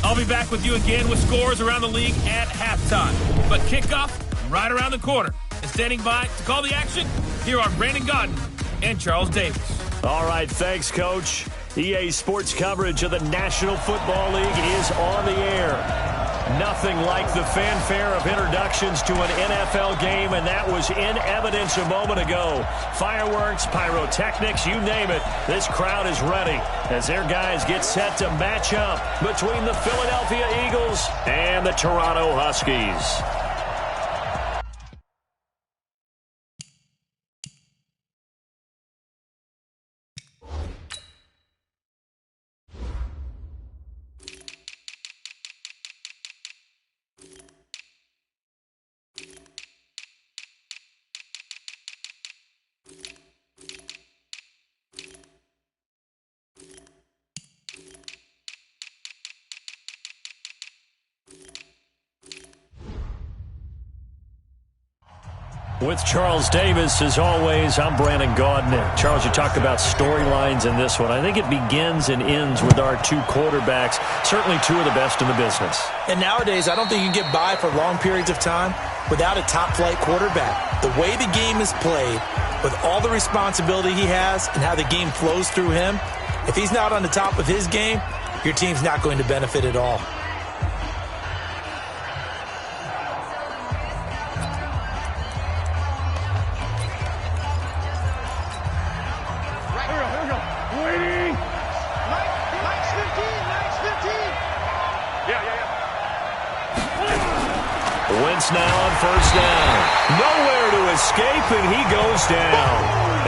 I'll be back with you again with scores around the league at halftime. But kickoff right around the corner. And standing by to call the action, here are Brandon Godden and Charles Davis. All right, thanks, Coach. EA Sports coverage of the National Football League is on the air. Nothing like the fanfare of introductions to an NFL game, and that was in evidence a moment ago. Fireworks, pyrotechnics, you name it. This crowd is ready as their guys get set to match up between the Philadelphia Eagles and the Toronto Huskies. With Charles Davis, as always, I'm Brandon Godden. Charles, you talked about storylines in this one. I think it begins and ends with our two quarterbacks, certainly two of the best in the business. And nowadays, I don't think you can get by for long periods of time without a top-flight quarterback. The way the game is played, with all the responsibility he has and how the game flows through him, if he's not on the top of his game, your team's not going to benefit at all. Wentz now on first down. Nowhere to escape, and he goes down.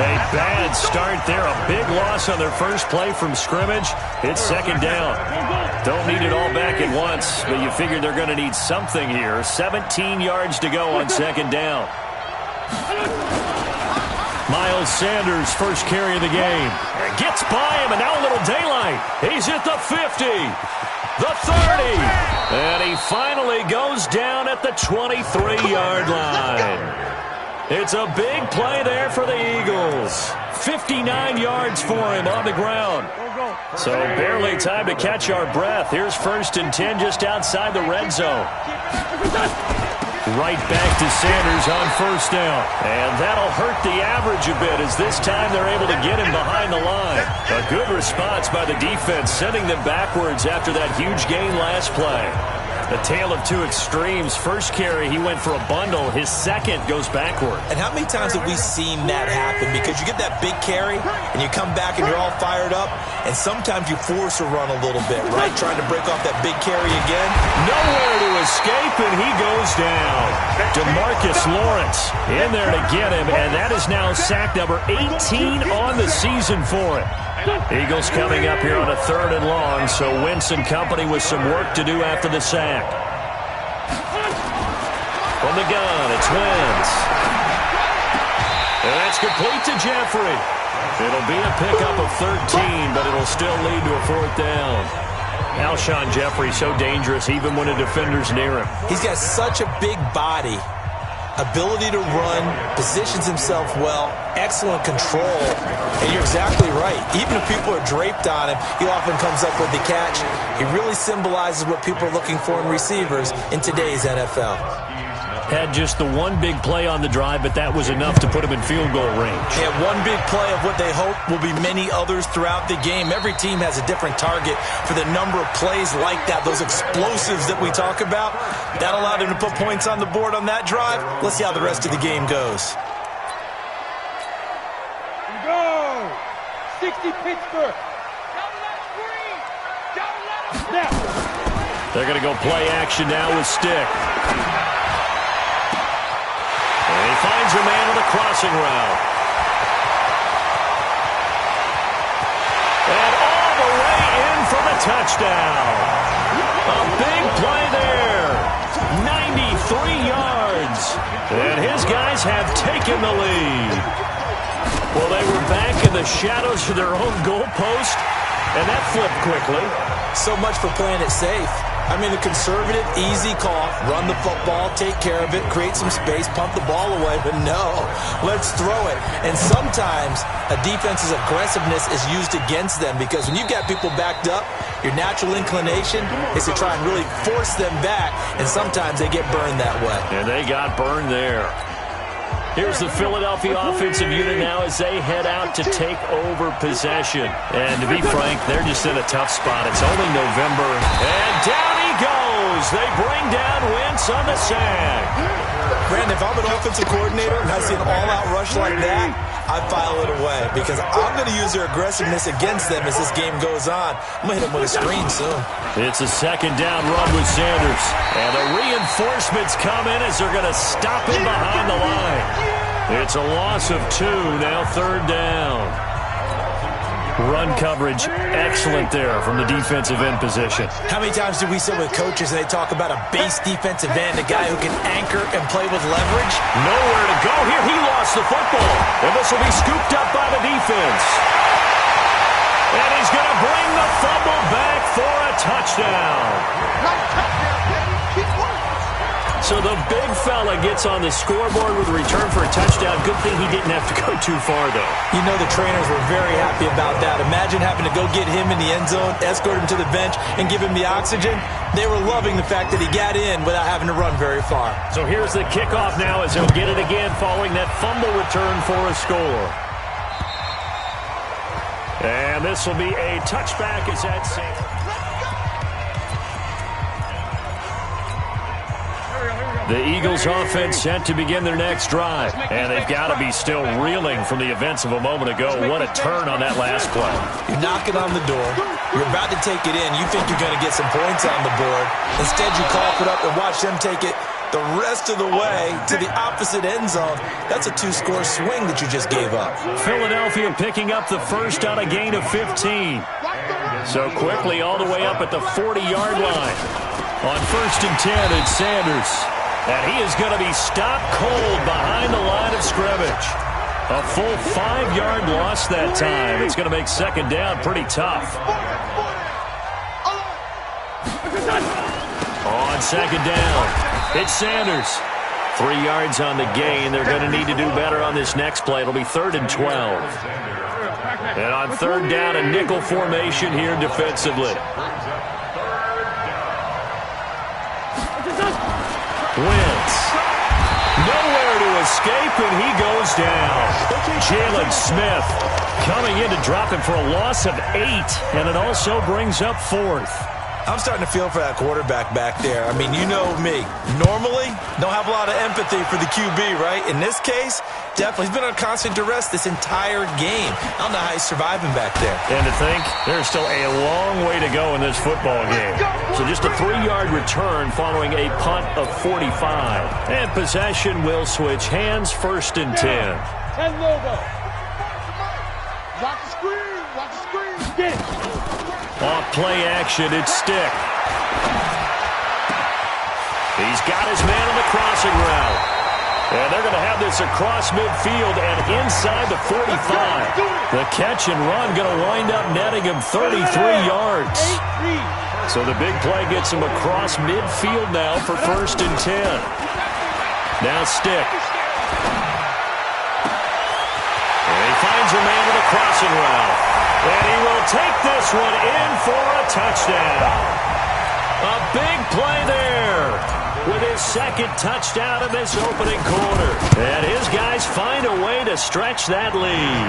A bad start there. A big loss on their first play from scrimmage. It's second down. Don't need it all back at once, but you figure they're going to need something here. 17 yards to go on second down. Miles Sanders, first carry of the game. Gets by him, and now a little daylight. He's at the 50. The 30, and he finally goes down at the 23-yard line. It's a big play there for the Eagles. 59 yards for him on the ground. So barely time to catch our breath. Here's first and 10 just outside the red zone. Right back to Sanders on first down. And that'll hurt the average a bit as this time they're able to get him behind the line. A good response by the defense, sending them backwards after that huge gain last play. A tale of two extremes. First carry, he went for a bundle. His second goes backward. And how many times have we seen that happen? Because you get that big carry, and you come back and you're all fired up, and sometimes you force a run a little bit, right? Trying to break off that big carry again. Nowhere to escape, and he goes down. DeMarcus Lawrence in there to get him, and that is now sack number 18 on the season for him. Eagles coming up here on a third and long, so Wentz and company with some work to do after the sack. From the gun, it's Wentz. And that's complete to Jeffrey. It'll be a pickup of 13, but it'll still lead to a fourth down. Alshon Jeffrey so dangerous even when a defender's near him. He's got such a big body. Ability to run, positions himself well, excellent control, and you're exactly right. Even if people are draped on him, he often comes up with the catch. He really symbolizes what people are looking for in receivers in today's NFL. Had just the one big play on the drive, but that was enough to put him in field goal range. Yeah, one big play of what they hope will be many others throughout the game. Every team has a different target for the number of plays like that, those explosives that we talk about. That allowed him to put points on the board on that drive. Let's see how the rest of the game goes. Go! 60 Pittsburgh. Now. They're going to go play action now with Stick. And he finds a man on the crossing route. And all the way in for the touchdown. A big play there. 93 yards. And his guys have taken the lead. Well, they were back in the shadows of their own goalpost, and that flipped quickly. So much for playing it safe. I mean, a conservative, easy call. Run the football, take care of it, create some space, pump the ball away. But no, let's throw it. And sometimes a defense's aggressiveness is used against them because when you've got people backed up, your natural inclination is to try and really force them back, and sometimes they get burned that way. And they got burned there. Here's the Philadelphia offensive unit now as they head out to take over possession. And to be frank, they're just in a tough spot. It's only November. And down he goes. They bring down Wentz on the sack. Brandon, if I'm an offensive coordinator and I see an all-out rush like that, I file it away because I'm going to use their aggressiveness against them as this game goes on. I'm going to hit them with a screen soon. It's a second down run with Sanders. And the reinforcements come in as they're going to stop him behind the line. It's a loss of 2, now third down. Run coverage, excellent there from the defensive end position. How many times do we sit with coaches and they talk about a base defensive end, a guy who can anchor and play with leverage? Nowhere to go here. He lost the football. And this will be scooped up by the defense. And he's going to bring the fumble back for a touchdown. So the big fella gets on the scoreboard with a return for a touchdown. Good thing he didn't have to go too far, though. You know the trainers were very happy about that. Imagine having to go get him in the end zone, escort him to the bench, and give him the oxygen. They were loving the fact that he got in without having to run very far. So here's the kickoff now as he'll get it again following that fumble return for a score. And this will be a touchback as that safe. The Eagles offense set to begin their next drive. And they've got to be still reeling from the events of a moment ago. What a turn on that last play. You're knocking on the door. You're about to take it in. You think you're going to get some points on the board. Instead, you cough it up and watch them take it the rest of the way to the opposite end zone. That's a 2-score swing that you just gave up. Philadelphia picking up the first on a gain of 15. So quickly all the way up at the 40-yard line. On 1st and 10, it's Sanders. And he is going to be stopped cold behind the line of scrimmage. A full 5-yard loss that time. It's going to make second down pretty tough. On second down, it's Sanders. 3 yards on the gain. They're going to need to do better on this next play. It'll be 3rd and 12. And on third down, a nickel formation here defensively. Wentz. Nowhere to escape, and he goes down. Jalen Smith coming in to drop him for a loss of 8, and it also brings up 4th. I'm starting to feel for that quarterback back there. I mean, you know me. Normally, don't have a lot of empathy for the QB, right? In this case, definitely. He's been on constant duress this entire game. I don't know how he's surviving back there. And to think, there's still a long way to go in this football game. So just a 3-yard return following a punt of 45. And possession will switch hands, 1st and 10. 10 logo. Watch the screen. Watch the screen. Get it. Off play action, it's Stick. He's got his man on the crossing route. And they're going to have this across midfield and inside the 45. The catch and run going to wind up netting him 33 yards. So the big play gets him across midfield now for 1st and 10. Now Stick. And he finds a man with a crossing route. And he will take this one in for a touchdown. A big play there with his 2nd touchdown in this opening quarter. And his guys find a way to stretch that lead.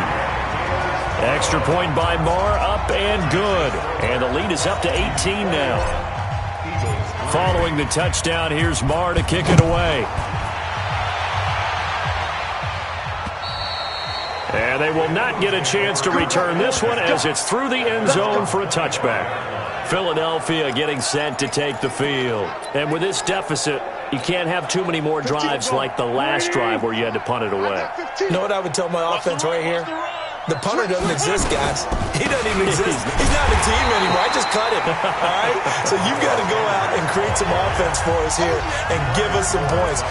Extra point by Marr, up and good. And the lead is up to 18 now. Following the touchdown, here's Marr to kick it away. And they will not get a chance to return this one as it's through the end zone for a touchback. Philadelphia getting set to take the field. And with this deficit, you can't have too many more drives like the last drive where you had to punt it away. You know what I would tell my offense right here? The punter doesn't exist, guys. He doesn't even exist. He's not a team anymore. I just cut him, all right? So you've got to go out and create some offense for us here and give us some points.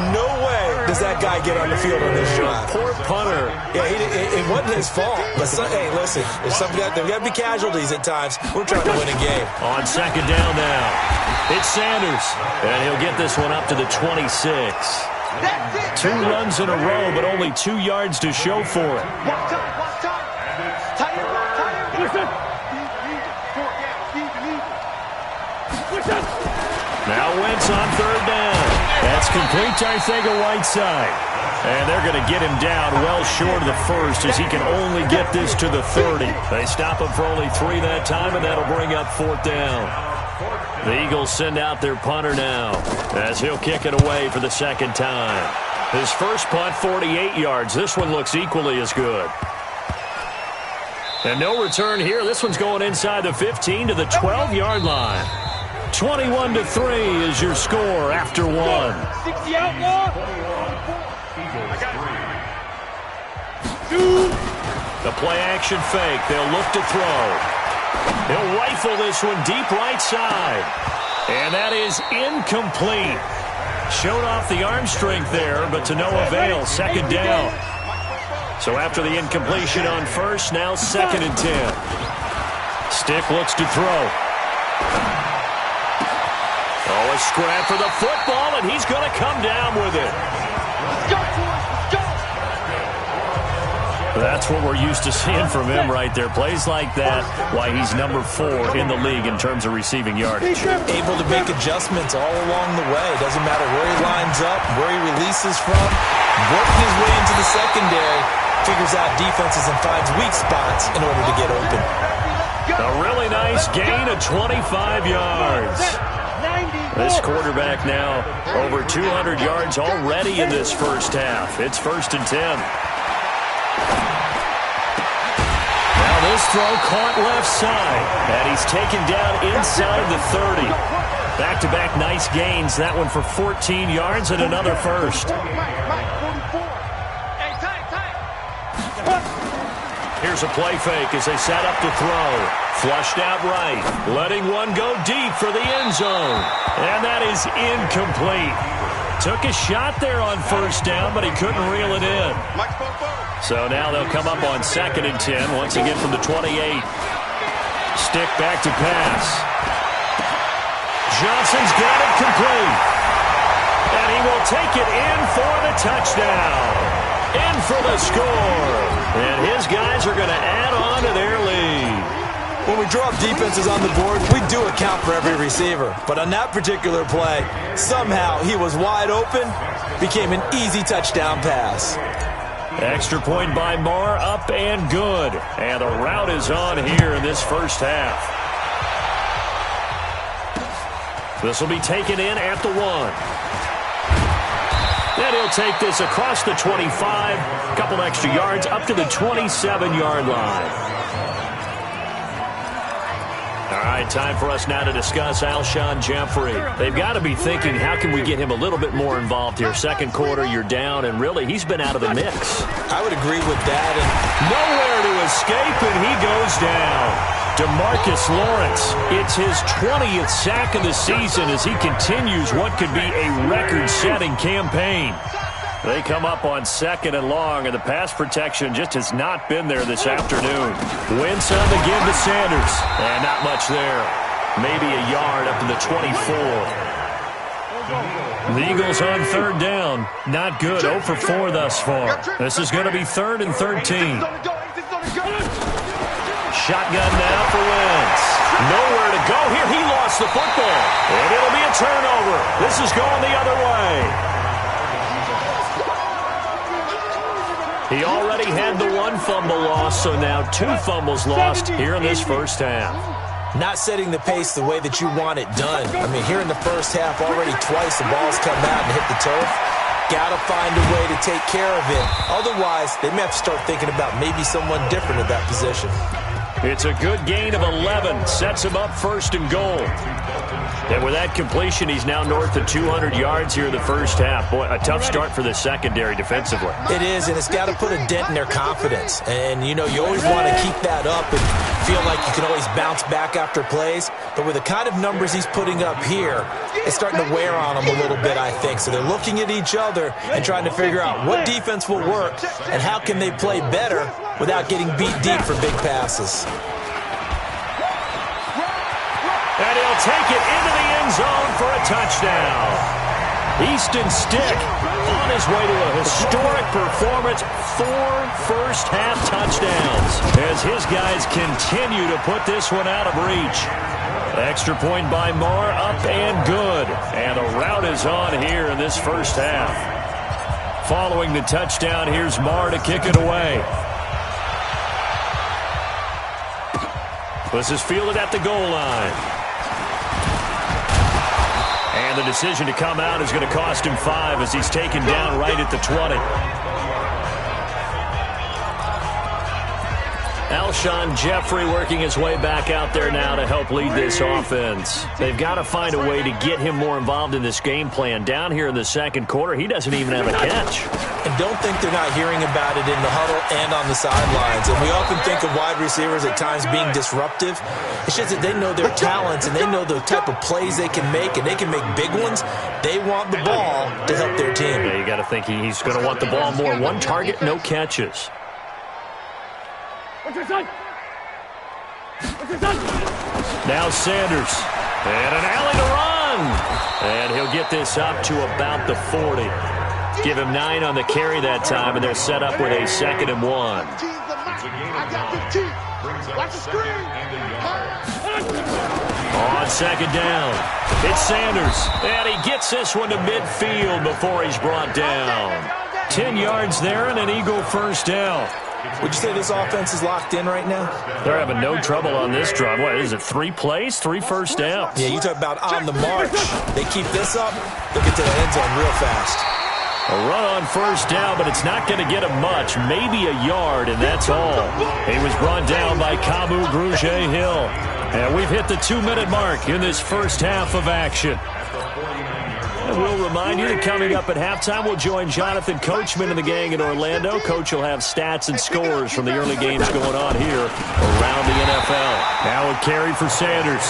No way does that guy get on the field on this drive? Poor punter. Yeah, it wasn't his fault. But hey, listen, there's got to be casualties at times. We're trying to win a game. On second down now, it's Sanders, and he'll get this one up to the 26. 2 runs in a row, but only 2 yards to show for it. Now Wentz on third down. That's complete to Arcega-Whiteside. And they're going to get him down well short of the first as he can only get this to the 30. They stop him for only 3 that time, and that'll bring up 4th down. The Eagles send out their punter now as he'll kick it away for the second time. His first punt, 48 yards. This one looks equally as good. And no return here. This one's going inside the 15 to the 12-yard line. 21-3 is your score after 1. 60 outlaw. The play-action fake. They'll look to throw. He'll rifle this one deep right side. And that is incomplete. Showed off the arm strength there, but to no avail. Second down. So after the incompletion on first, now 2nd and 10. Stick looks to throw. Oh, a scrap for the football, and he's going to come down with it. That's what we're used to seeing from him right there. Plays like that, why he's number 4 in the league in terms of receiving yardage. Able to make adjustments all along the way. Doesn't matter where he lines up, where he releases from. Working his way into the secondary. Figures out defenses and finds weak spots in order to get open. A really nice gain of 25 yards. This quarterback now over 200 yards already in this first half. It's 1st and 10. Now this throw caught left side, and he's taken down inside the 30. Back-to-back nice gains. That one for 14 yards and another first. Here's a play fake as they set up to throw. Flushed out right. Letting one go deep for the end zone. And that is incomplete. Took a shot there on first down, but he couldn't reel it in. So now they'll come up on 2nd and 10, once again from the 28. Stick back to pass. Johnson's got it complete. And he will take it in for the touchdown. In for the score. And his guys are going to add on to their lead. When we drop defenses on the board, we do account for every receiver. But on that particular play, somehow he was wide open, became an easy touchdown pass. Extra point by Marr, up and good. And the route is on here in this first half. This will be taken in at the 1. And he'll take this across the 25, a couple extra yards, up to the 27-yard line. All right, time for us now to discuss Alshon Jeffrey. They've got to be thinking, how can we get him a little bit more involved here? Second quarter, you're down, and really, he's been out of the mix. I would agree with that. And nowhere to escape, and he goes down. DeMarcus Lawrence, it's his 20th sack of the season as he continues what could be a record-setting campaign. They come up on 2nd and long, and the pass protection just has not been there this afternoon. Wentz on the give to Sanders, and not much there. Maybe a yard up to the 24. The Eagles on 3rd down. Not good, 0 for 4 thus far. This is going to be 3rd and 13. Shotgun now for Wentz. Nowhere to go here. He lost the football. And it'll be a turnover. This is going the other way. He already had the 1 fumble loss, so now 2 fumbles lost here in this first half. Not setting the pace the way that you want it done. I mean, here in the first half, already twice the ball's come out and hit the turf. Got to find a way to take care of it. Otherwise, they may have to start thinking about maybe someone different at that position. It's a good gain of 11. Sets him up 1st and goal. And with that completion, he's now north of 200 yards here in the first half. Boy, a tough start for the secondary defensively. It is, and it's got to put a dent in their confidence. And, you know, you always want to keep that up. And feel like you can always bounce back after plays, but with the kind of numbers he's putting up here, it's starting to wear on him a little bit, I think. So they're looking at each other and trying to figure out what defense will work and how can they play better without getting beat deep for big passes. And he'll take it into the end zone for a touchdown. Easton Stick on his way to a historic performance, 4 first-half touchdowns, as his guys continue to put this one out of reach. Extra point by Marr, up and good. And a rout is on here in this first half. Following the touchdown, here's Marr to kick it away. This is fielded at the goal line. And the decision to come out is going to cost him 5 as he's taken down right at the 20. Alshon Jeffrey working his way back out there now to help lead this offense. They've got to find a way to get him more involved in this game plan. Down here in the second quarter, he doesn't even have a catch. And don't think they're not hearing about it in the huddle and on the sidelines. And we often think of wide receivers at times being disruptive. It's just that they know their talents and they know the type of plays they can make, and they can make big ones. They want the ball to help their team. Yeah, you got to think he's going to want the ball more. 1 target, no catches. Now Sanders. And an alley to run. And he'll get this up to about the 40. Give him 9 on the carry that time, and they're set up with a 2nd and 1. On 2nd down, it's Sanders. And he gets this one to midfield before he's brought down. 10 yards there and an Eagle first down. Would you say this offense is locked in right now? They're having no trouble on this drive. What is it, 3 plays, 3 first downs? Yeah, you talk about on the march. They keep this up, they'll get to the end zone real fast. A run on first down, but it's not going to get him much. Maybe a yard, and that's all. He was brought down by Kamu Grugier-Hill. And we've hit the 2-minute mark in this first half of action. And we'll remind you that coming up at halftime, we'll join Jonathan Coachman and the gang in Orlando. Coach will have stats and scores from the early games going on here around the NFL. Now a carry for Sanders.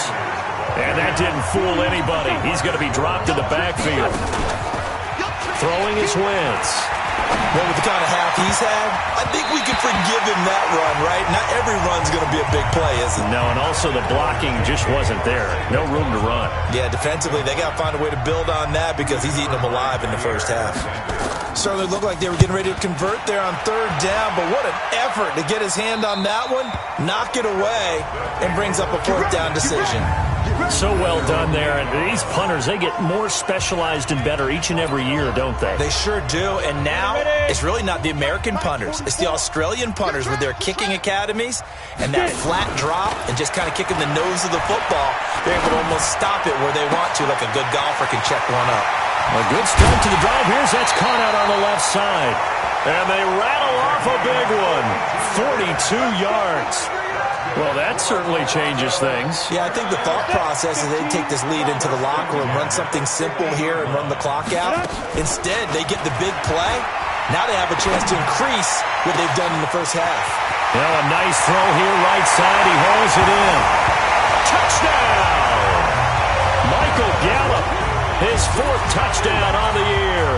And that didn't fool anybody. He's going to be dropped in the backfield. Throwing his Wentz. Well, with the kind of half he's had, I think we can forgive him that run, right? Not every run's going to be a big play, is it? No, and also the blocking just wasn't there. No room to run. Yeah, defensively, they got to find a way to build on that because he's eating them alive in the first half. Certainly looked like they were getting ready to convert there on 3rd down, but what an effort to get his hand on that one, knock it away, and brings up a 4th down decision. So well done there. And these punters, they get more specialized and better each and every year, don't they? They sure do. And now it's really not the American punters. It's the Australian punters with their kicking academies and that flat drop and just kind of kicking the nose of the football. They're able to almost stop it where they want to, like a good golfer can check one up. A good start to the drive. Here's that's caught out on the left side. And they rattle off a big one. 42 yards. Well, that certainly changes things. Yeah, I think the thought process is they take this lead into the locker room, run something simple here and run the clock out. Instead, they get the big play. Now they have a chance to increase what they've done in the first half. Well, a nice throw here, right side. He hauls it in. Touchdown! Michael Gallup, his 4th touchdown on the year,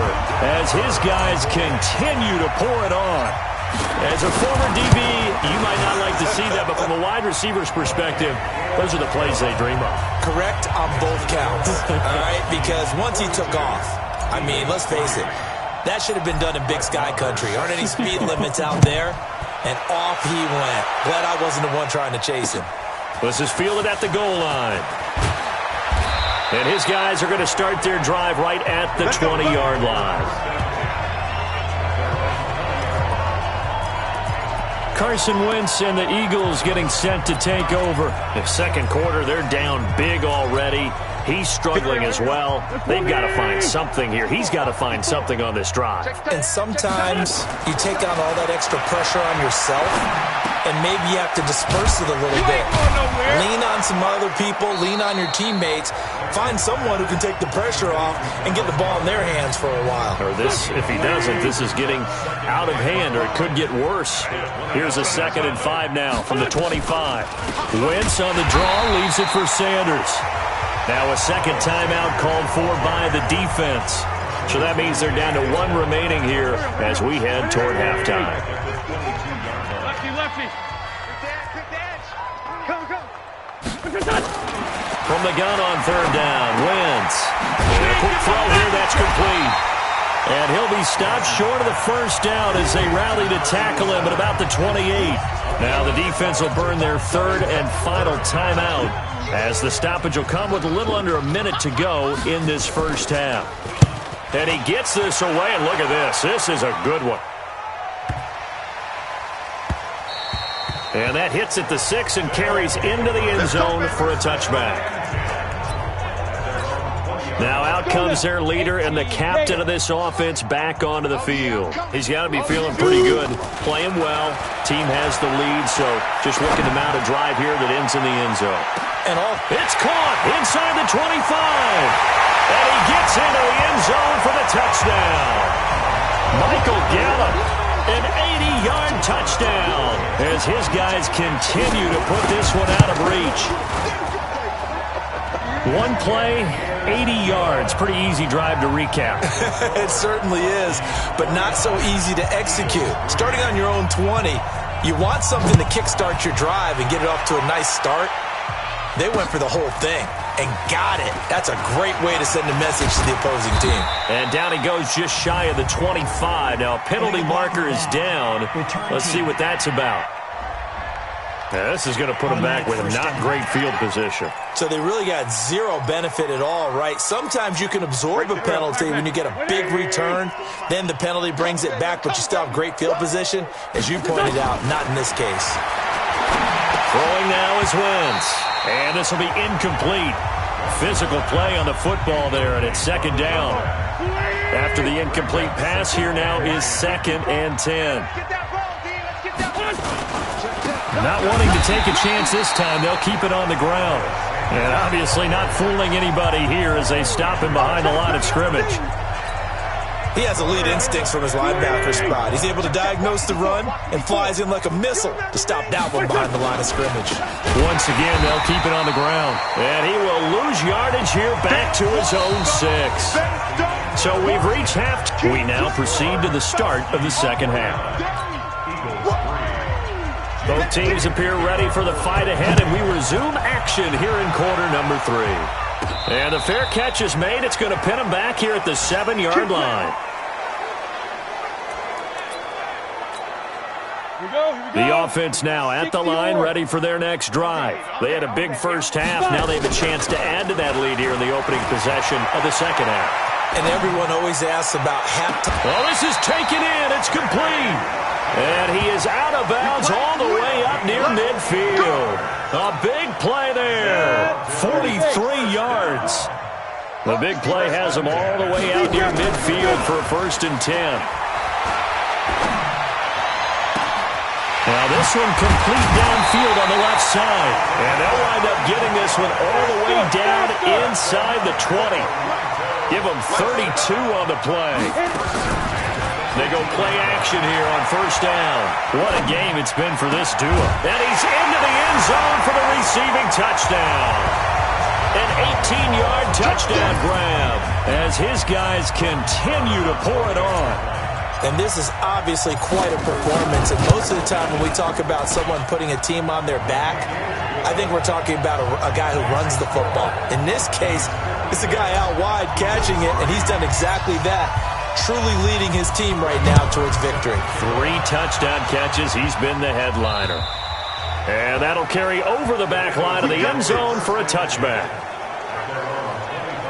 as his guys continue to pour it on. As a former DB, you might not like to see that, but from a wide receiver's perspective, those are the plays they dream of. Correct on both counts, all right? Because once he took off, I mean, let's face it, that should have been done in Big Sky Country. Aren't any speed limits out there? And off he went. Glad I wasn't the one trying to chase him. This is fielded at the goal line. And his guys are going to start their drive right at the 20-yard line. Carson Wentz and the Eagles getting set to take over. The second quarter, they're down big already. He's struggling as well. They've got to find something here. He's got to find something on this drive. And sometimes you take on all that extra pressure on yourself, and maybe you have to disperse it a little bit. Lean on some other people, lean on your teammates, find someone who can take the pressure off and get the ball in their hands for a while. Or this, if he doesn't, this is getting out of hand, or it could get worse. Here's a 2nd and 5 now from the 25. Wentz on the draw, leaves it for Sanders. Now a second timeout called for by the defense. So that means they're down to 1 remaining here as we head toward halftime. Lefty. Quick dance. Come. From the gun on 3rd down, Wentz. And a quick throw here, that's complete. And he'll be stopped short of the first down as they rally to tackle him at about the 28. Now the defense will burn their 3rd and final timeout as the stoppage will come with a little under a minute to go in this first half. And he gets this away, and look at this. This is a good one. And that hits at the 6 and carries into the end zone for a touchback. Now out comes their leader and the captain of this offense back onto the field. He's got to be feeling pretty good, playing well. Team has the lead, so just looking to mount a drive here that ends in the end zone. And it's caught inside the 25. And he gets into the end zone for the touchdown. Michael Gallup, an 80-yard touchdown as his guys continue to put this one out of reach. One play, 80 yards. Pretty easy drive to recap. It certainly is, but not so easy to execute. Starting on your own 20, you want something to kickstart your drive and get it off to a nice start. They went for the whole thing and got it. That's a great way to send a message to the opposing team. And down he goes just shy of the 25. Now a penalty marker is down. Let's see what that's about. Now, this is going to put them back with not great field position. So they really got zero benefit at all, right? Sometimes you can absorb a penalty when you get a big return. Then the penalty brings it back, but you still have great field position. As you pointed out, not in this case. Throwing now is Wentz. And this will be incomplete. Physical play on the football there, and it's 2nd down. After the incomplete pass, here now is 2nd and 10. Not wanting to take a chance this time, they'll keep it on the ground. And obviously not fooling anybody here as they stop him behind the line of scrimmage. He has elite instincts from his linebacker spot. He's able to diagnose the run and flies in like a missile to stop that one behind the line of scrimmage. Once again, they'll keep it on the ground. And he will lose yardage here back to his own 6. So we've reached half. We now proceed to the start of the second half. Both teams appear ready for the fight ahead, and we resume action here in quarter number 3. And the fair catch is made. It's going to pin him back here at the 7-yard line. The offense now at the line, ready for their next drive. They had a big first half. Now they have a chance to add to that lead here in the opening possession of the second half. And everyone always asks about halftime. Well, this is taken in. It's complete. And he is out of bounds all the way up near midfield. A big play there. 43 yards. The big play has him all the way out near midfield for a 1st and 10. Now this one complete downfield on the left side. And they'll wind up getting this one all the way down inside the 20. Give them 32 on the play. They go play action here on 1st down. What a game it's been for this duo. And he's into the end zone for the receiving touchdown. An 18-yard touchdown grab as his guys continue to pour it on. And this is obviously quite a performance. And most of the time when we talk about someone putting a team on their back, I think we're talking about a guy who runs the football. In this case, it's a guy out wide catching it, and he's done exactly that. Truly leading his team right now towards victory. 3 touchdown catches. He's been the headliner. And that'll carry over the back line of the end zone for a touchback.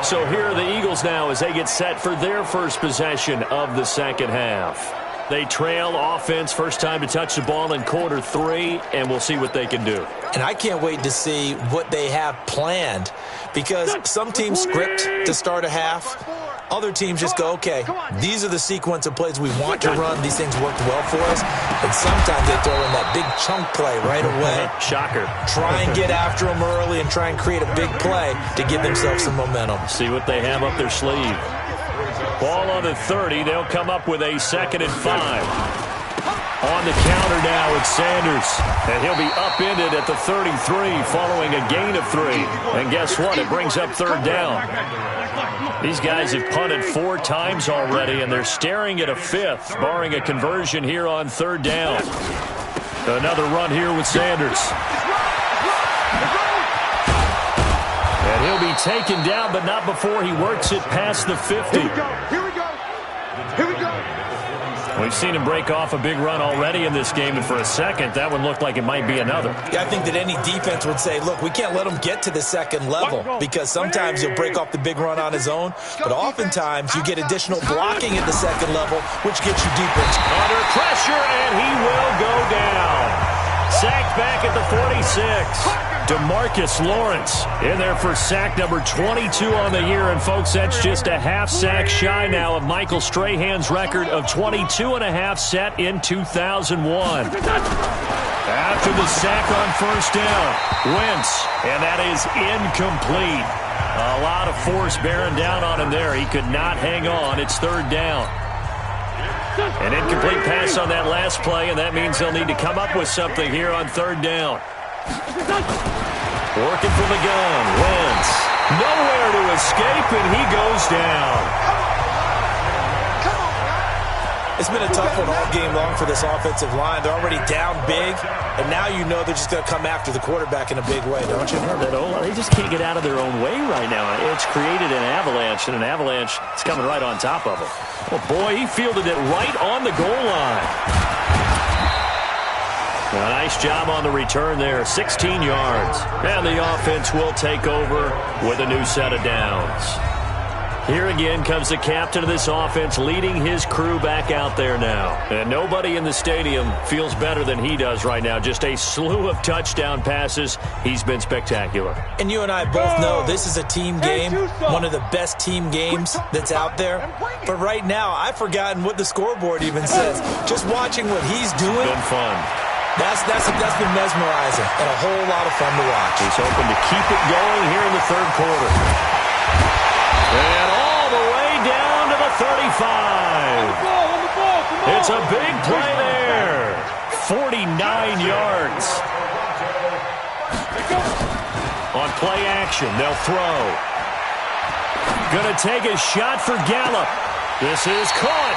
So here are the Eagles now as they get set for their first possession of the second half. They trail offense, first time to touch the ball in quarter 3, and we'll see what they can do. And I can't wait to see what they have planned, because some teams script to start a half. Other teams just go, okay, these are the sequence of plays we want to run. These things worked well for us. And sometimes they throw in that big chunk play right away. Shocker. Try and get after them early and try and create a big play to give themselves some momentum. See what they have up their sleeve. Ball on the 30. They'll come up with a 2nd and 5. On the counter now, it's Sanders. And he'll be upended at the 33 following a gain of 3. And guess what? It brings up 3rd down. These guys have punted 4 times already, and they're staring at a 5th, barring a conversion here on 3rd down. Another run here with Sanders. And he'll be taken down, but not before he works it past the 50. Here we go. Here we go. Here we go. We've seen him break off a big run already in this game, and for a second, that one looked like it might be another. Yeah, I think that any defense would say, look, we can't let him get to the 2nd level because sometimes he'll break off the big run on his own, but oftentimes you get additional blocking at the 2nd level, which gets you deeper. Under pressure, and he will go down. Sacked back at the 46. DeMarcus Lawrence in there for sack number 22 on the year. And, folks, that's just a half sack shy now of Michael Strahan's record of 22.5 set in 2001. After the sack on 1st down, Wentz, and that is incomplete. A lot of force bearing down on him there. He could not hang on. It's 3rd down. An incomplete pass on that last play, and that means they'll need to come up with something here on 3rd down. Working from the gun, Wentz. Nowhere to escape, and he goes down. It's been a tough one all game long for this offensive line. They're already down big, and now you know they're just going to come after the quarterback in a big way, don't you? They just can't get out of their own way right now. It's created an avalanche, and an avalanche is coming right on top of them. Oh, boy, he fielded it right on the goal line. A nice job on the return there, 16 yards. And the offense will take over with a new set of downs. Here again comes the captain of this offense leading his crew back out there now. And nobody in the stadium feels better than he does right now. Just a slew of touchdown passes. He's been spectacular. And you and I both know this is a team game, one of the best team games that's out there. But right now, I've forgotten what the scoreboard even says. Just watching what he's doing. Been fun. That's been mesmerizing and a whole lot of fun to watch. He's hoping to keep it going here in the 3rd quarter. And all the way down to the 35. It's a big play there. 49 yards. On play action, they'll throw. Gonna take a shot for Gallup. This is caught.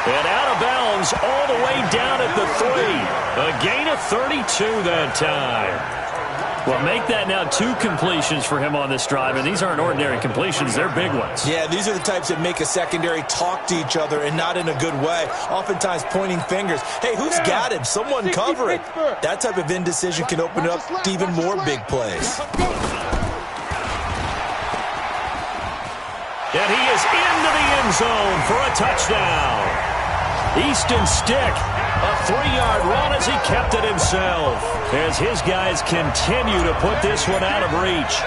And out of bounds all the way down at the 3. A gain of 32 that time. Well, make that now 2 completions for him on this drive, and these aren't ordinary completions. They're big ones. Yeah, these are the types that make a secondary talk to each other and not in a good way, oftentimes pointing fingers. Hey, who's got him? Someone cover it. That type of indecision can open up to even more big plays. And he is into the end zone for a touchdown. Easton Stick, a 3-yard run as he kept it himself, as his guys continue to put this one out of reach.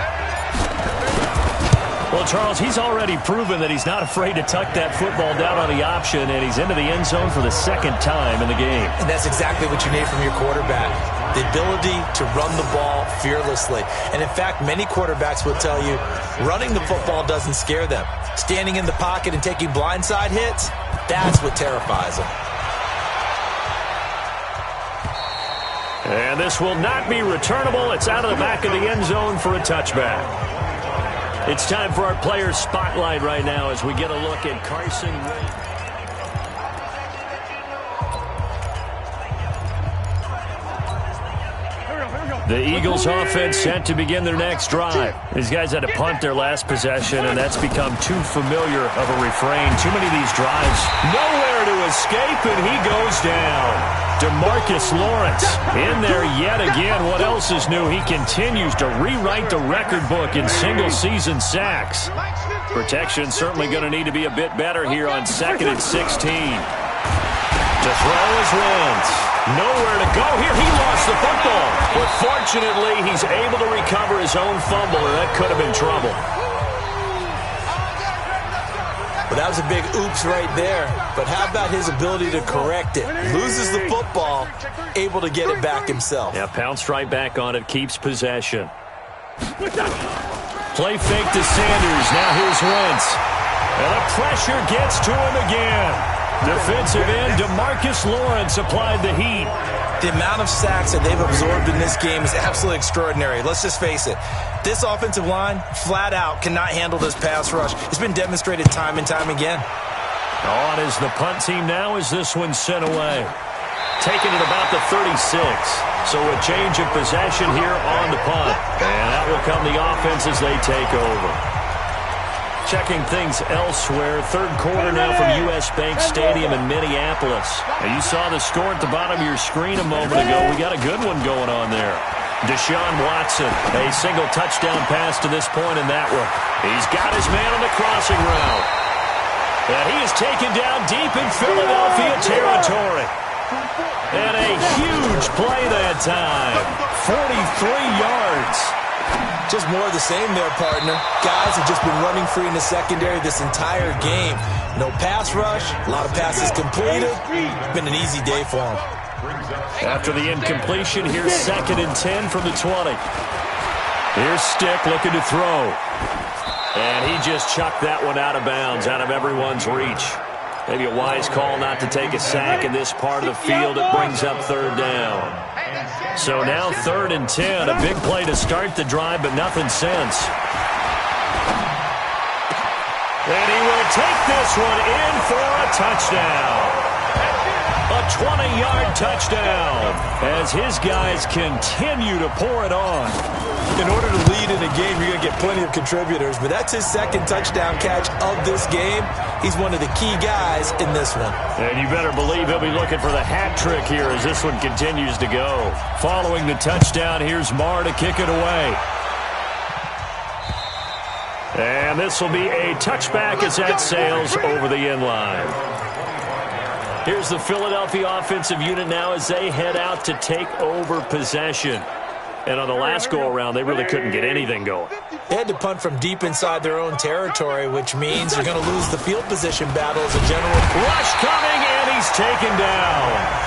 Well, Charles, he's already proven that he's not afraid to tuck that football down on the option, and he's into the end zone for the 2nd time in the game. And that's exactly what you need from your quarterback, the ability to run the ball fearlessly. And, in fact, many quarterbacks will tell you running the football doesn't scare them. Standing in the pocket and taking blindside hits, that's what terrifies them. And this will not be returnable. It's out of the back of the end zone for a touchback. It's time for our player spotlight right now as we get a look at Carson Wentz. The Eagles offense set to begin their next drive. These guys had to punt their last possession, and that's become too familiar of a refrain. Too many of these drives. Nowhere to escape, and he goes down. DeMarcus Lawrence in there yet again. What else is new? He continues to rewrite the record book in single-season sacks. Protection certainly going to need to be a bit better here on 2nd and 16. To throw is Wentz. Nowhere to go here. He lost the football. But fortunately, he's able to recover his own fumble, or that could have been trouble. Well, that was a big oops right there. But how about his ability to correct it? Loses the football, able to get it back himself. Yeah, pounced right back on it, keeps possession. Play fake to Sanders. Now here's Wentz. And the pressure gets to him again. Defensive end DeMarcus Lawrence applied the heat. The amount of sacks that they've absorbed in this game is absolutely extraordinary. Let's just face it. This offensive line, flat out, cannot handle this pass rush. It's been demonstrated time and time again. On is the punt team now as this one's sent away. Taken at about the 36. So a change of possession here on the punt. And that will come the offense as they take over. Checking things elsewhere. Third quarter now from U.S. Bank Stadium in Minneapolis. Now you saw the score at the bottom of your screen a moment ago. We got a good one going on there. Deshaun Watson, a single touchdown pass to this point in that one. He's got his man on the crossing route. And he is taken down deep in Philadelphia territory. And a huge play that time. 43 yards. Just more of the same there, partner. Guys have just been running free in the secondary this entire game. No pass rush, a lot of passes completed. It's been an easy day for them. After the incompletion, here's 2nd and 10 from the 20. Here's Stick looking to throw. And he just chucked that one out of bounds, out of everyone's reach. Maybe a wise call not to take a sack in this part of the field. It brings up 3rd down. So now 3rd and 10. A big play to start the drive, but nothing since. And he will take this one in for a touchdown. A 20-yard touchdown as his guys continue to pour it on. In order to lead in a game, you're going to get plenty of contributors, but that's his 2nd touchdown catch of this game. He's one of the key guys in this one. And you better believe he'll be looking for the hat trick here as this one continues to go. Following the touchdown, here's Marr to kick it away. And this will be a touchback as that sails over the end line. Here's the Philadelphia offensive unit now as they head out to take over possession. And on the last go-around, they really couldn't get anything going. They had to punt from deep inside their own territory, which means they're going to lose the field position battle as a general. Rush coming, and he's taken down.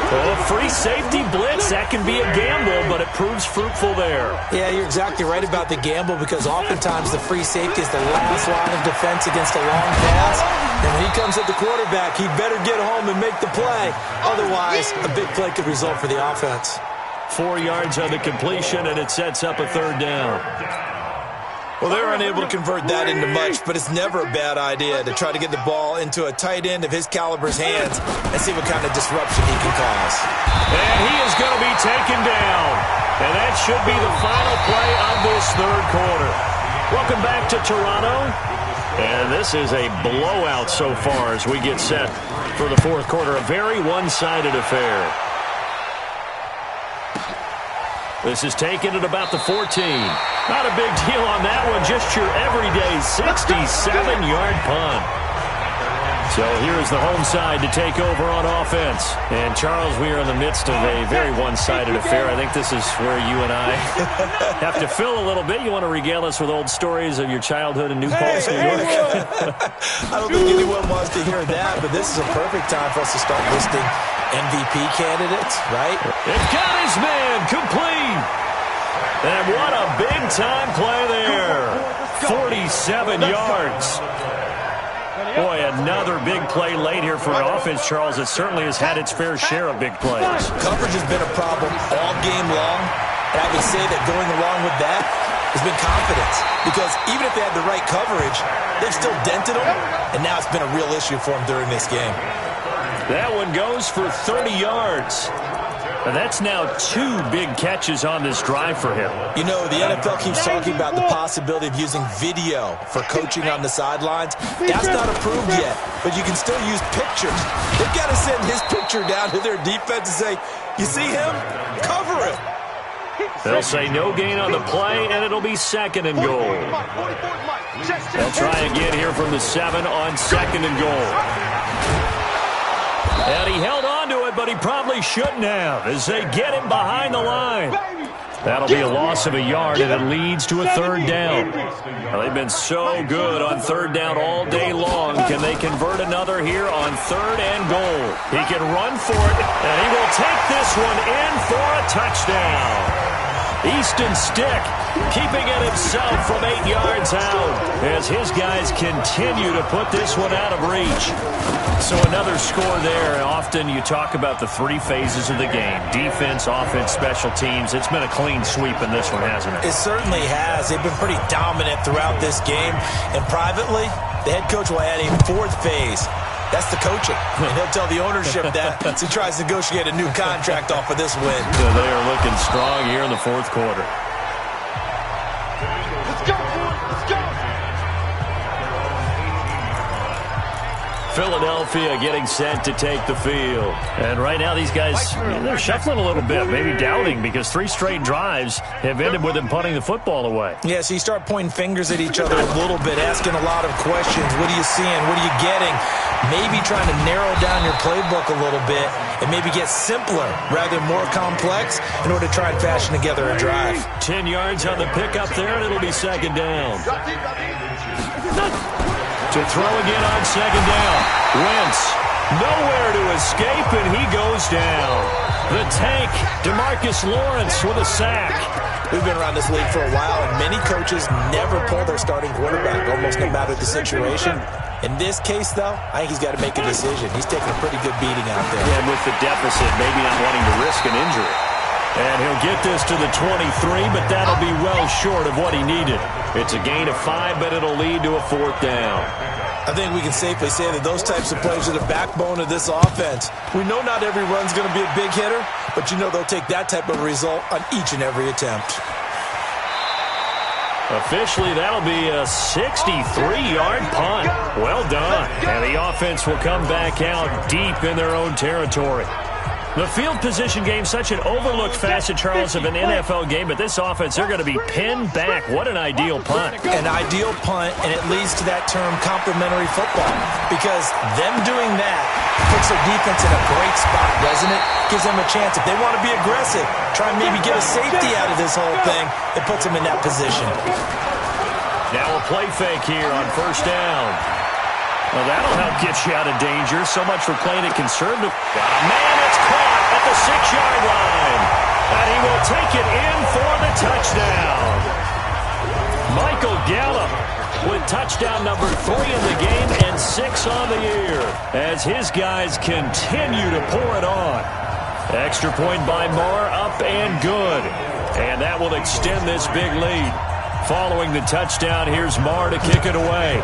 A free safety blitz, that can be a gamble, but it proves fruitful there. Yeah, you're exactly right about the gamble because oftentimes the free safety is the last line of defense against a long pass. And when he comes at the quarterback, he better get home and make the play. Otherwise, a big play could result for the offense. 4 yards on the completion, and it sets up a 3rd down. Well, they're unable to convert that into much, but it's never a bad idea to try to get the ball into a tight end of his caliber's hands and see what kind of disruption he can cause. And he is going to be taken down. And that should be the final play of this 3rd quarter. Welcome back to Toronto. And this is a blowout so far as we get set for the 4th quarter. A very one-sided affair. This is taken at about the 14. Not a big deal on that one. Just your everyday 67-yard punt. So here's the home side to take over on offense. And, Charles, we are in the midst of a very one-sided affair. I think this is where you and I have to fill a little bit. You want to regale us with old stories of your childhood in New Paltz, New York? I don't think anyone wants to hear that, but this is a perfect time for us to start listing MVP candidates, right? They've got his man complete. And what a big-time play there. 47 yards. Boy, another big play late here for an offense, Charles. It certainly has had its fair share of big plays. Coverage has been a problem all game long. And I would say that going along with that has been confidence. Because even if they had the right coverage, they've still dented them. And now it's been a real issue for them during this game. That one goes for 30 yards. And that's now 2 big catches on this drive for him. You know, the NFL keeps talking about the possibility of using video for coaching on the sidelines. That's not approved yet, but you can still use pictures. They've got to send his picture down to their defense and say, you see him? Cover him. They'll say no gain on the play, and it'll be 2nd and goal. They'll try again here from the 7 on 2nd and goal. And he held on to it, but he probably shouldn't have as they get him behind the line. That'll be a loss of a yard, and it leads to a third down. Well, they've been so good on third down all day long. Can they convert another here on third and goal? He can run for it, and he will take this one in for a touchdown. Easton Stick keeping it himself from 8 yards out as his guys continue to put this one out of reach. So another score there. Often you talk about the 3 phases of the game: defense, offense, special teams. It's been a clean sweep in this one, hasn't it? It certainly has. They've been pretty dominant throughout this game. And privately, the head coach will add a 4th phase. That's the coaching. And he'll tell the ownership that as he tries to negotiate a new contract off of this win. So they are looking strong here in the 4th quarter. Let's go, boys. Let's go. Philadelphia getting set to take the field. And right now these guys, they're shuffling a little bit, maybe doubting, because 3 straight drives have ended with them punting the football away. Yeah, so you start pointing fingers at each other a little bit, asking a lot of questions. What are you seeing? What are you getting? Maybe trying to narrow down your playbook a little bit and maybe get simpler rather than more complex in order to try and fashion together a drive. 10 yards on the pickup there, and it'll be second down. To throw again on second down. Wentz, nowhere to escape, and he goes down. The tank, DeMarcus Lawrence with a sack. We've been around this league for a while, and many coaches never pull their starting quarterback, almost no matter the situation. In this case, though, I think he's got to make a decision. He's taking a pretty good beating out there. Yeah, and with the deficit, maybe not wanting to risk an injury. And he'll get this to the 23, but that'll be well short of what he needed. It's a gain of 5, but it'll lead to a 4th down. I think we can safely say that those types of plays are the backbone of this offense. We know not every run's going to be a big hitter, but you know they'll take that type of result on each and every attempt. Officially, that'll be a 63-yard punt. Well done. And the offense will come back out deep in their own territory. The field position game, such an overlooked facet, Charles, of an NFL game, but this offense, they're going to be pinned back. What an ideal punt. An ideal punt, and it leads to that term complementary football, because them doing that puts their defense in a great spot, doesn't it? Gives them a chance. If they want to be aggressive, try and maybe get a safety out of this whole thing, it puts them in that position. Now a play fake here on first down. Well, that'll help get you out of danger. So much for playing it conservative. Got a man that's caught at the 6-yard line. And he will take it in for the touchdown. Michael Gallup with touchdown number 3 in the game and 6 on the year as his guys continue to pour it on. Extra point by Moore, up and good. And that will extend this big lead. Following the touchdown, here's Moore to kick it away.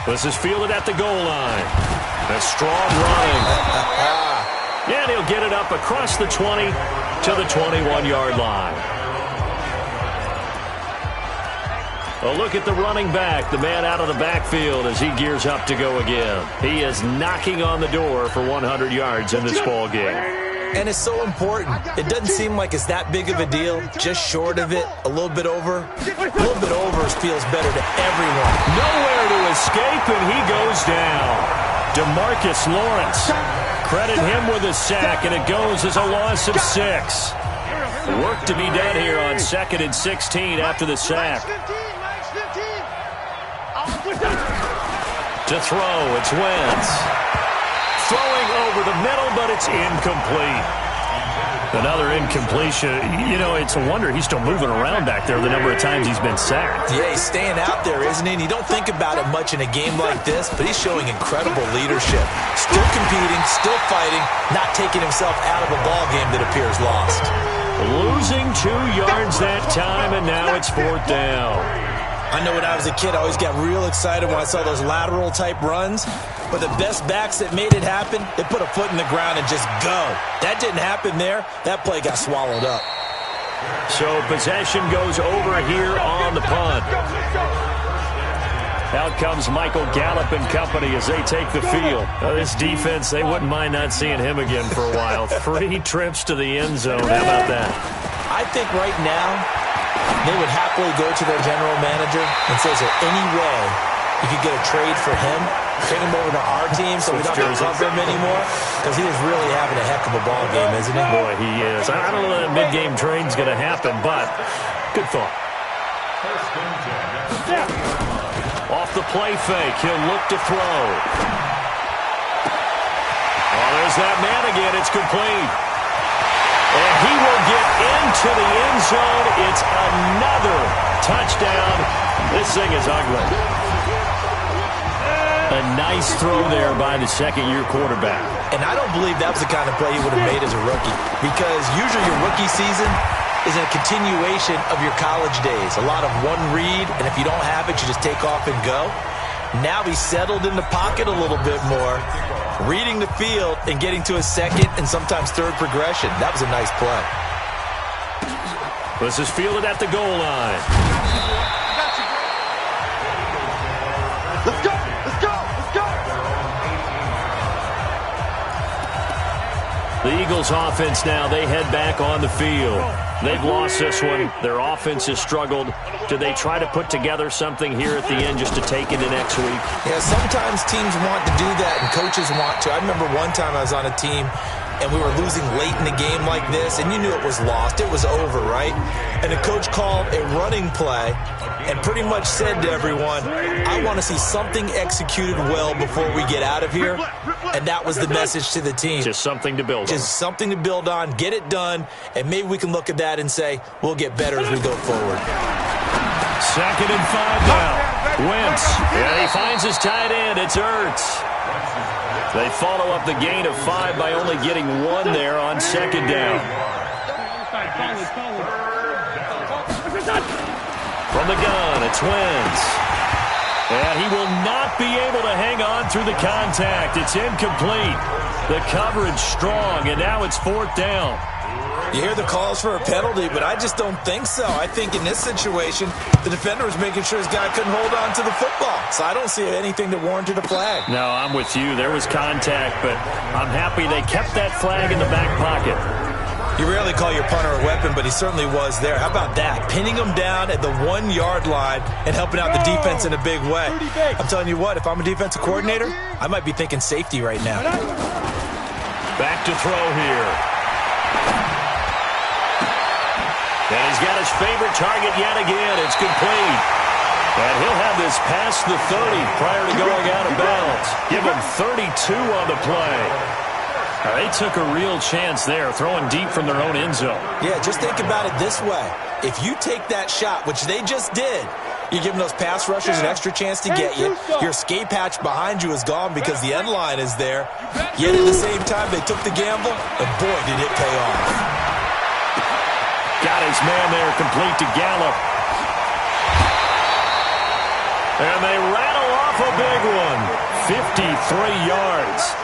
This is fielded at the goal line. A strong running. And he'll get it up across the 20 to the 21-yard line. A look at the running back, the man out of the backfield as he gears up to go again. He is knocking on the door for 100 yards in this ball game. And it's so important. It doesn't seem like it's that big of a deal. Just short of it, a little bit over. A little bit over feels better to everyone. Nowhere to escape, and he goes down. DeMarcus Lawrence. Credit him with a sack, and it goes as a loss of 6. Work to be done here on 2nd and 16 after the sack. To throw, it's Wentz. Throwing over the middle, but it's incomplete. Another incompletion. You know, it's a wonder he's still moving around back there the number of times he's been sacked. Yeah, he's staying out there, isn't he? And you don't think about it much in a game like this, but he's showing incredible leadership. Still competing, still fighting, not taking himself out of a ball game that appears lost. Losing 2 yards that time, and now it's 4th down. I know when I was a kid, I always got real excited when I saw those lateral-type runs. But the best backs that made it happen, they put a foot in the ground and just go. That didn't happen there. That play got swallowed up. So possession goes over here on the punt. Out comes Michael Gallup and company as they take the field. This defense, they wouldn't mind not seeing him again for a while. 3 trips to the end zone. How about that? I think right now they would happily go to their general manager and say, is there any way you could get a trade for him, trade him over to our team so we don't have to cover him anymore, because he is really having a heck of a ball game, isn't he? Boy, he is. I don't know that a mid-game trade's going to happen, but good thought. Off the play fake, he'll look to throw. Oh, there's that man again. It's complete. And he will get into the end zone. It's another touchdown. This thing is ugly. A nice throw there by the second-year quarterback. And I don't believe that was the kind of play he would have made as a rookie, because usually your rookie season is a continuation of your college days. A lot of one read, and if you don't have it, you just take off and go. Now he's settled in the pocket a little bit more, reading the field and getting to a second and sometimes third progression. That was a nice play. This is fielded at the goal line. Let's go! Let's go! Let's go! The Eagles offense now, they head back on the field. They've lost this one. Their offense has struggled. Do they try to put together something here at the end just to take into next week? Yeah, sometimes teams want to do that and coaches want to. I remember one time I was on a team and we were losing late in the game like this, and you knew it was lost. It was over, right? And the coach called a running play and pretty much said to everyone, I want to see something executed well before we get out of here. And that was the message to the team. Just something to build on. Just something to build on, get it done, and maybe we can look at that and say, we'll get better as we go forward. 2nd and 5 now. Wentz. And he finds his tight end. It's Ertz. They follow up the gain of 5 by only getting 1 there on 2nd down. From the gun, it's Wentz. And he will not be able to hang on through the contact. It's incomplete. The coverage strong, and now it's 4th down. You hear the calls for a penalty, but I just don't think so. I think in this situation, the defender was making sure his guy couldn't hold on to the football. So I don't see anything that warranted a flag. No, I'm with you. There was contact, but I'm happy they kept that flag in the back pocket. You rarely call your punter a weapon, but he certainly was there. How about that? Pinning him down at the 1-yard line and helping out the defense in a big way. I'm telling you what, if I'm a defensive coordinator, I might be thinking safety right now. Back to throw here. And he's got his favorite target yet again. It's complete. And he'll have this past the 30 prior to going out of bounds. Give him 32 on the play. Now, they took a real chance there, throwing deep from their own end zone. Yeah, just think about it this way. If you take that shot, which they just did, you're giving those pass rushers an extra chance to get you. Your escape hatch behind you is gone because the end line is there. Yet at the same time, they took the gamble, and boy, did it pay off. Got his man there, complete to Gallup. And they rattle off a big one. 53 yards.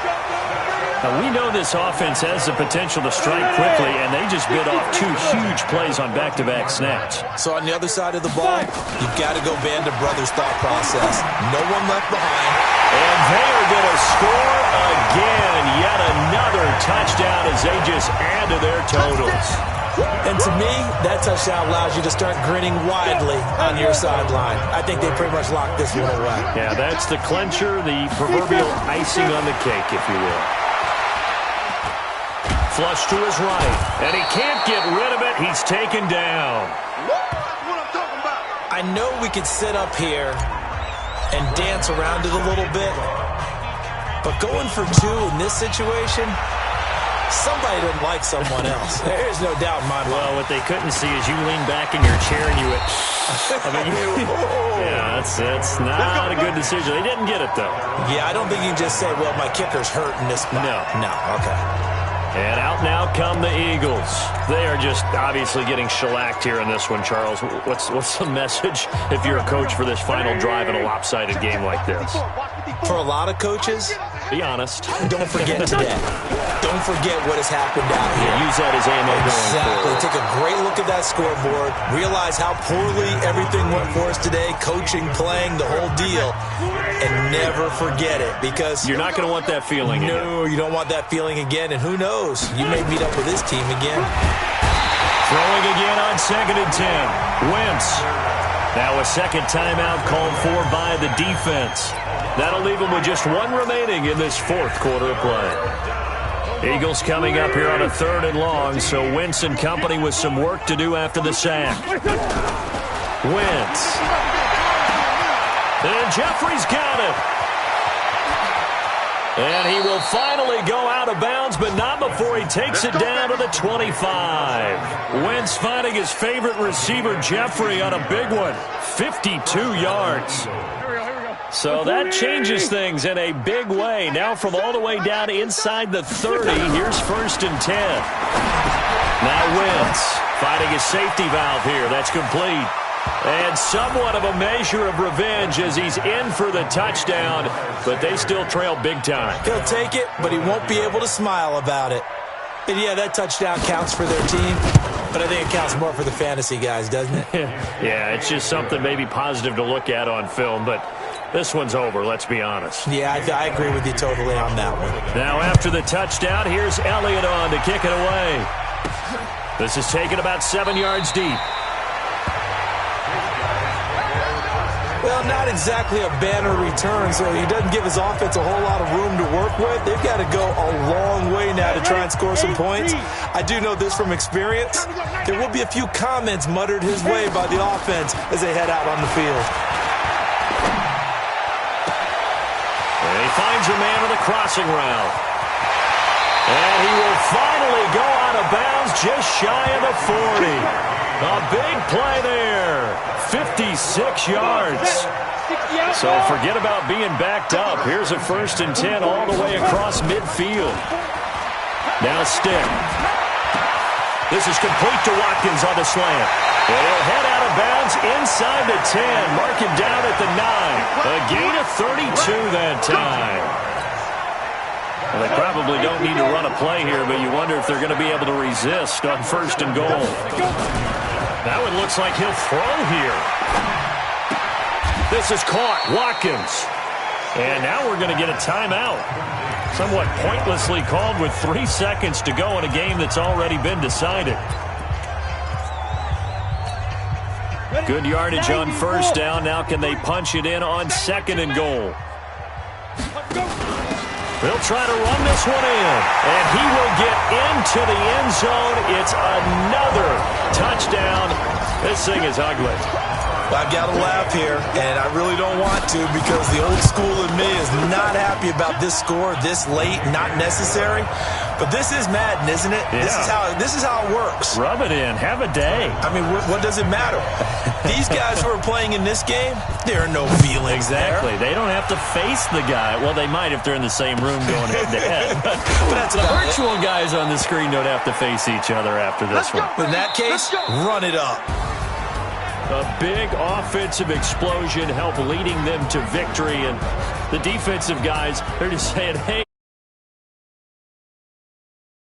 Now, we know this offense has the potential to strike quickly, and they just bit off 2 huge plays on back-to-back snaps. So on the other side of the ball, you've got to go Band of Brothers thought process. No one left behind. And they are going to score again. Yet another touchdown as they just add to their totals. And to me, that touchdown allows you to start grinning widely on your sideline. I think they pretty much locked this one away. Yeah, that's the clincher, the proverbial icing on the cake, if you will. Flush to his right, and he can't get rid of it. He's taken down. I know we could sit up here and dance around it a little bit, but going for 2 in this situation, somebody doesn't like someone else. There's no doubt in my mind. Well, what they couldn't see is you lean back in your chair and you went, I mean, yeah, that's not a good decision. They didn't get it, though. Yeah, I don't think you can just say, well, my kicker's hurt in this spot. No, okay. And out now come the Eagles. They are just obviously getting shellacked here in this one, Charles. What's the message if you're a coach for this final drive in a lopsided game like this? For a lot of coaches, be honest. Don't forget today. Don't forget what has happened out here. Use that as ammo going forward. Take a great look at that scoreboard. Realize how poorly everything went for us today. Coaching, playing, the whole deal. And never forget it, because you're not going to want that feeling again. No, you don't want that feeling again. And who knows? You may meet up with this team again. Throwing again on 2nd and 10. Wentz. Now a second timeout called for by the defense. That'll leave them with just one remaining in this fourth quarter of play. Eagles coming up here on a 3rd and long, so Wentz and company with some work to do after the sack. Wentz. And Jeffrey's got it. And he will finally go out of bounds, but not before he takes it down to the 25. Wentz finding his favorite receiver, Jeffrey, on a big one. 52 yards. So that changes things in a big way. Now from all the way down inside the 30, here's 1st and 10. Now Wentz fighting his safety valve here. That's complete. And somewhat of a measure of revenge as he's in for the touchdown, but they still trail big time. He'll take it, but he won't be able to smile about it. And yeah, that touchdown counts for their team, but I think it counts more for the fantasy guys, doesn't it? Yeah, it's just something maybe positive to look at on film, but this one's over, let's be honest. Yeah, I agree with you totally on that one. Now after the touchdown, here's Elliott on to kick it away. This is taken about 7 yards deep. Well, not exactly a banner return, so he doesn't give his offense a whole lot of room to work with. They've got to go a long way now to try and score some points. I do know this from experience. There will be a few comments muttered his way by the offense as they head out on the field. And he finds a man on the crossing route. And he will finally go out of bounds just shy of the 40. A big play there. 56 yards. So forget about being backed up. Here's a 1st and 10 all the way across midfield. Now Stick. This is complete to Watkins on the slant. And he'll head out of bounds inside the 10. Mark him down at the 9. A gain of 32 that time. Well, they probably don't need to run a play here, but you wonder if they're going to be able to resist on 1st and goal. That one looks like he'll throw here. This is caught. Watkins. And now we're going to get a timeout. Somewhat pointlessly called with 3 seconds to go in a game that's already been decided. Good yardage on 1st down. Now can they punch it in on 2nd and goal? They'll try to run this one in, and he will get into the end zone. It's another touchdown. This thing is ugly. I've got to laugh here, and I really don't want to because the old school in me is not happy about this score this late, not necessary. But this is Madden, isn't it? Yeah. This is how it works. Rub it in. Have a day. I mean, what does it matter? These guys who are playing in this game, there are no feelings Exactly. there. They don't have to face the guy. Well, they might if they're in the same room going head-to-head. But that's the virtual guys on the screen don't have to face each other after this one. In that case, run it up. A big offensive explosion helped leading them to victory. And the defensive guys, they're just saying, hey,